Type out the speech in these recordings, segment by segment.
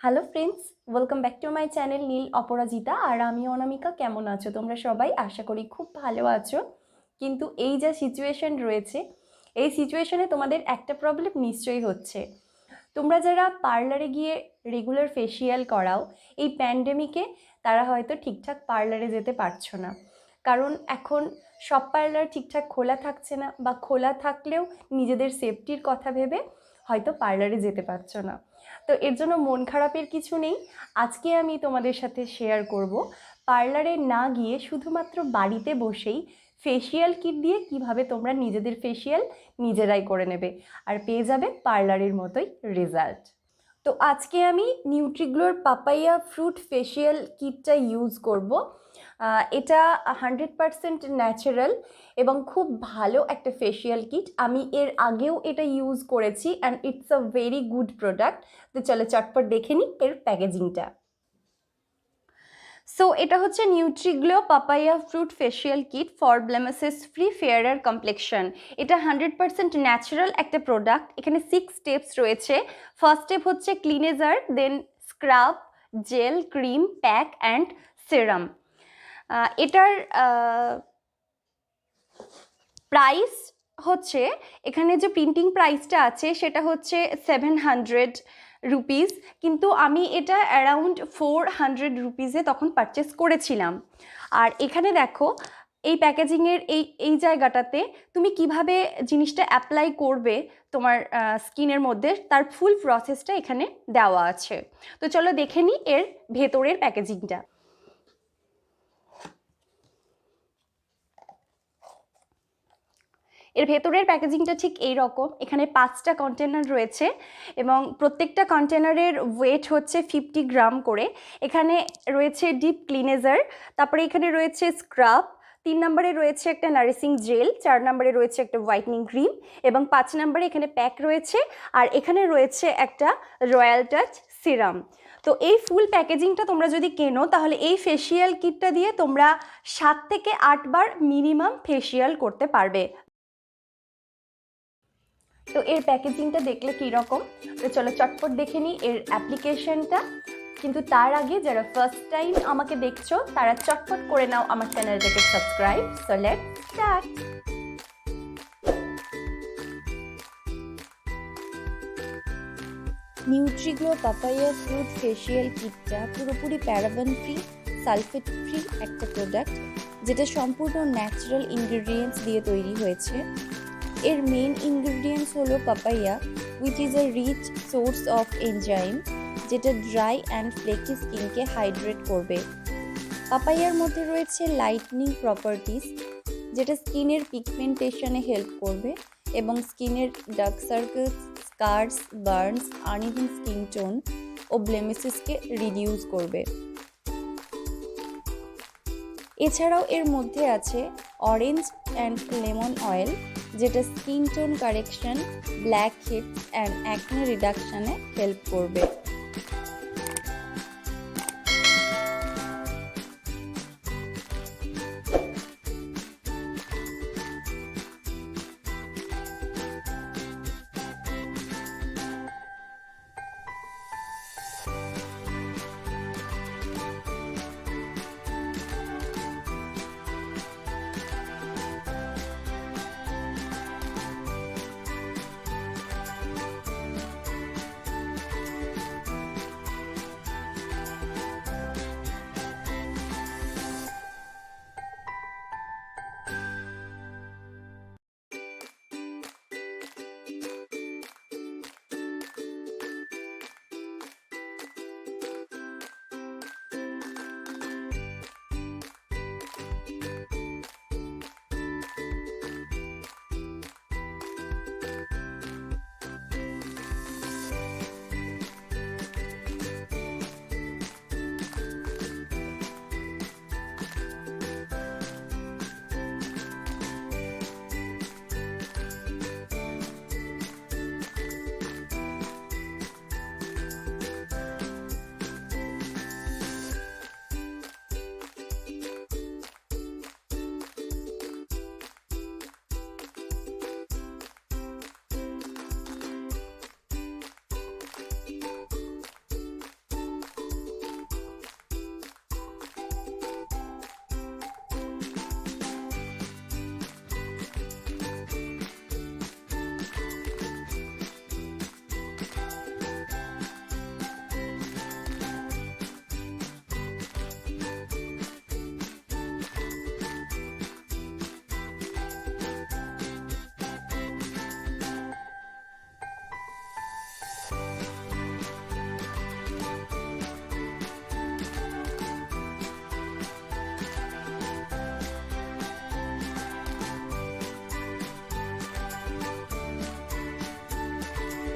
Hello friends, welcome back to my channel Neel Aparajita. আর আমি অনামিকা। কেমন আছো তোমরা সবাই? আশা করি খুব ভালো আছো। কিন্তু এই যা সিচুয়েশন রয়েছে, এই সিচুয়েশনে তোমাদের একটা প্রবলেম নিশ্চয়ই হচ্ছে। তোমরা যারা পার্লারে গিয়ে রেগুলার ফেসিয়াল করাও, এই প্যান্ডেমিকে তারা হয়তো ঠিকঠাক পার্লারে যেতে পারছো না, কারণ এখন সব পার্লার ঠিকঠাক খোলা থাকছে না, বা খোলা থাকলেও নিজেদের সেফটির কথা ভেবে হয়তো পার্লারে যেতে পারছো না। তো এর জন্য মন খারাপের কিছু নেই। আজকে আমি তোমাদের সাথে শেয়ার করব পার্লারে না গিয়ে শুধুমাত্র বাড়িতে বসেই ফেসিয়াল কিট দিয়ে কিভাবে তোমরা নিজেদের ফেসিয়াল নিজেরাই করে নেবে আর পেয়ে যাবে পার্লারের মতোই রেজাল্ট। তো আজকে আমি নিউট্রিগ্লোর পাপাইয়া ফ্রুট ফেসিয়াল কিটটা ইউজ করব। এটা 100% ন্যাচারাল এবং খুব ভালো একটা ফেসিয়াল কিট। আমি এর আগেও এটা ইউজ করেছি and it's a very good product. তো চলো চটপট দেখে নিই এর প্যাকেজিংটা। সো এটা হচ্ছে Nutriglow papaya fruit facial kit for blemishes free fairer complexion. এটা 100% ন্যাচারাল একটা প্রোডাক্ট। এখানে 6 স্টেপস রয়েছে। ফার্স্ট স্টেপ হচ্ছে cleanser, then scrub, gel, cream, pack and serum. এটার প্রাইস হচ্ছে, এখানে যে প্রিন্টিং প্রাইসটা আছে সেটা হচ্ছে 700 রুপিস, কিন্তু আমি এটা অ্যারাউন্ড 400 রুপিসে তখন পারচেস করেছিলাম। আর এখানে দেখো এই প্যাকেজিংয়ের এই জায়গাটাতে তুমি কিভাবে জিনিসটা অ্যাপ্লাই করবে তোমার স্কিনের মধ্যে, তার ফুল প্রসেসটা এখানে দেওয়া আছে। তো চলো দেখে নিই এর ভেতরের প্যাকেজিংটা। এর ভেতরের প্যাকেজিংটা ঠিক এই রকম। এখানে 5টা কন্টেনার রয়েছে এবং প্রত্যেকটা কন্টেনারের ওয়েট হচ্ছে 50 গ্রাম করে। এখানে রয়েছে ডিপ ক্লিনেজার, তারপরে এখানে রয়েছে স্ক্রাব, 3 নম্বরে রয়েছে একটা নারিশিং জেল, 4 নম্বরে রয়েছে একটা হোয়াইটনিং ক্রিম এবং 5 নম্বরে এখানে প্যাক রয়েছে। আর এখানে রয়েছে একটা রয়্যাল টাচ সিরাম। তো এই ফুল প্যাকেজিংটা তোমরা যদি কেনো তাহলে এই ফেসিয়াল কিটটা দিয়ে তোমরা 7 থেকে 8 বার মিনিমাম ফেসিয়াল করতে পারবে। তো এর প্যাকেজিংটা দেখলে কীরকম, তো চলো চটপট দেখে নিই এর অ্যাপ্লিকেশনটা। কিন্তু তার আগে যারা ফার্স্ট টাইম আমাকে দেখছো তারা চটপট করে নাও আমার চ্যানেলটাকে subscribe. So let's start. Nutriglow papaya fruit facial কিটটা পুরোপুরি প্যারাবেন ফ্রি, সালফেট ফ্রি একটা প্রোডাক্ট, যেটা সম্পূর্ণ ন্যাচারাল ইনগ্রেডিয়েন্টস দিয়ে তৈরি হয়েছে। এর মেন ইনগ্রেডিয়েন্টস হলো papaya, which is a rich source of enzyme, যেটা ড্রাই অ্যান্ড ফ্লেকি স্কিনকে হাইড্রেট করবে। পাপাইয়ার মধ্যে রয়েছে লাইটনিং প্রপার্টিস, যেটা স্কিনের পিগমেন্টেশনে হেল্প করবে এবং স্কিনের dark circles, scars, burns, uneven skin tone ও ব্লেমিসেসকে রিডিউস করবে। এছাড়াও এর মধ্যে আছে অরেঞ্জ অ্যান্ড লেমন অয়েল, যেটা skin tone correction, black heads and acne রিডাকশনে হেল্প করবে।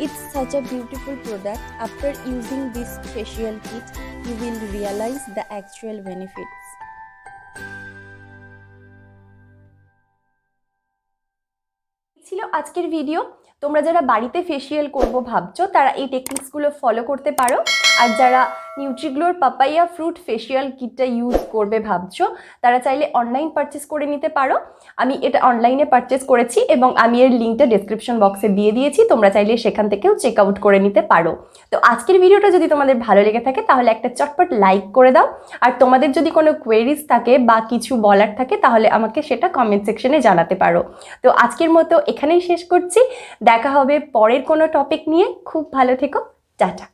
It's such a beautiful product. After using this facial kit, you will realize the actual benefits. ছিল আজকের ভিডিও। তোমরা যারা বাড়িতে ফেসিয়াল করব ভাবছো তারা এই টেকনিক্সগুলো ফলো করতে পারো। আর যারা নিউট্রিগ্লোর পাপাইয়া ফ্রুট ফেসিয়াল কিটটা ইউজ করবে ভাবছো তারা চাইলে অনলাইন পারচেস করে নিতে পারো। আমি এটা অনলাইনে পারচেস করেছি এবং আমি এর লিঙ্কটা ডেসক্রিপশন বক্সে দিয়ে দিয়েছি, তোমরা চাইলে সেখান থেকেও চেক আউট করে নিতে পারো। তো আজকের ভিডিওটা যদি তোমাদের ভালো লেগে থাকে তাহলে একটা চটপট লাইক করে দাও। আর তোমাদের যদি কোনো কোয়েরিজ থাকে বা কিছু বলার থাকে তাহলে আমাকে সেটা কমেন্ট সেকশনে জানাতে পারো। তো আজকের মতো এখানেই শেষ করছি, দেখা হবে পরের কোনো টপিক নিয়ে। খুব ভালো থেকো, টাটা।